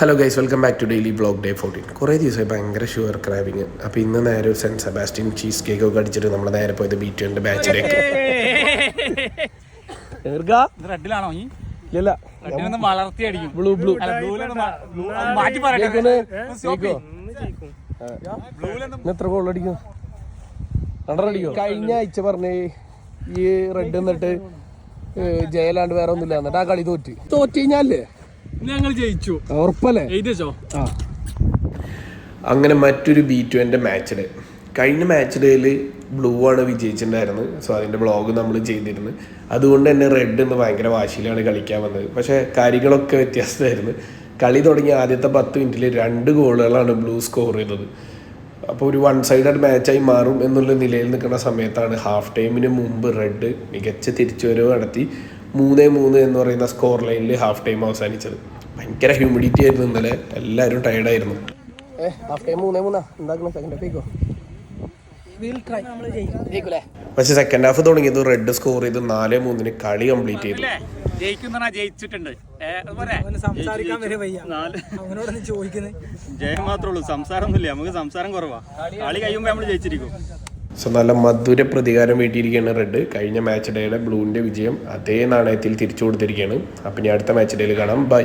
Hello guys, welcome back to daily blog day 14. കുറേ ദിവസമായി ഭയങ്കര ഷുഗർ ക്രാവിങ്. അപ്പോൾ ഇന്ന് നേരെ ഒരു സെൻറ്റ് സെബാസ്റ്റ്യൻ ചീസ് കേക്ക് ഒക്കെ അടിച്ചിട്ട് നമ്മൾ നേരെ പോയത് B2 ബാച്ചിലേക്ക്. റെഡിലാണോ? ഇല്ല, വളർത്തി അടിക്കും. ബ്ലൂ ബ്ലൂ മാറ്റി പറയട്ടെ. എത്ര ഗോൾ അടിക്കും? 100 അടിക്കും. കഴിഞ്ഞ ആഴ്ച പറഞ്ഞ് ഈ റെഡ് എന്നിട്ട് ജയലാണ്ട് വേറെ ഒന്നുമില്ല, എന്നിട്ട് ആ കളി തോറ്റ് കഴിഞ്ഞാലേ ഞങ്ങൾ ജയിച്ചു. ഉറപ്പല്ലേ? അങ്ങനെ മറ്റൊരു B2 മാച്ച് ഡേ. കഴിഞ്ഞ മാച്ച് ഡേയിൽ ബ്ലൂ ആണ് വിജയിച്ചിട്ടുണ്ടായിരുന്നത്. സോ അതിൻ്റെ ബ്ലോഗ് നമ്മൾ ചെയ്തിരുന്നു. അതുകൊണ്ട് തന്നെ റെഡ് എന്ന് ഭയങ്കര വാശിയിലാണ് കളിക്കാൻ വന്നത്. പക്ഷേ കാര്യങ്ങളൊക്കെ വ്യത്യാസമായിരുന്നു. കളി തുടങ്ങിയ ആദ്യത്തെ 10 മിനിറ്റിൽ 2 ഗോളുകളാണ് ബ്ലൂ സ്കോർ ചെയ്തത്. അപ്പോൾ ഒരു 1 സൈഡഡ് മാച്ചായി മാറും എന്നുള്ള നിലയിൽ നിൽക്കുന്ന സമയത്താണ് ഹാഫ് ടൈമിന് മുമ്പ് റെഡ് മികച്ച തിരിച്ചുവരവ് നടത്തി 3-3 എന്ന് പറയുന്ന സ്കോർ ലൈനിൽ ഹാഫ് ടൈം അവസാനിച്ചത്. ഭയങ്കര ഹ്യൂമിഡിറ്റി ആയിരുന്നു ഇന്നലെ, എല്ലാവരും ടയർഡായിരുന്നു. ഹാഫ് ടൈം 3-3 എന്താക്കണം? സെക്കൻഡ് ഹാഫേക്കോ? പക്ഷെ സെക്കൻഡ് ഹാഫ് തുടങ്ങിയത് റെഡ് സ്കോർ ചെയ്ത് 4-3 കളി കംപ്ലീറ്റ് ചെയ്തു. ജയിച്ചിട്ടുണ്ട്. ജയം മാത്രമേ ഉള്ളൂ, സംസാരമൊന്നുമില്ല. നമുക്ക് സംസാരം കുറവാ. കളി കഴിയുമ്പോൾ നമ്മൾ ജയിച്ചിരിക്കും. സോ നല്ല മധുര പ്രതികാരം വീട്ടിയിരിക്കുകയാണ് റെഡ്. കഴിഞ്ഞ മാച്ച് ഡേയുടെ ബ്ലൂവിൻ്റെ വിജയം അതേ നാണയത്തിൽ തിരിച്ചു കൊടുത്തിരിക്കുകയാണ്. അപ്പം ഇനി അടുത്ത മാച്ച് ഡേയിൽ കാണാം. ബൈ.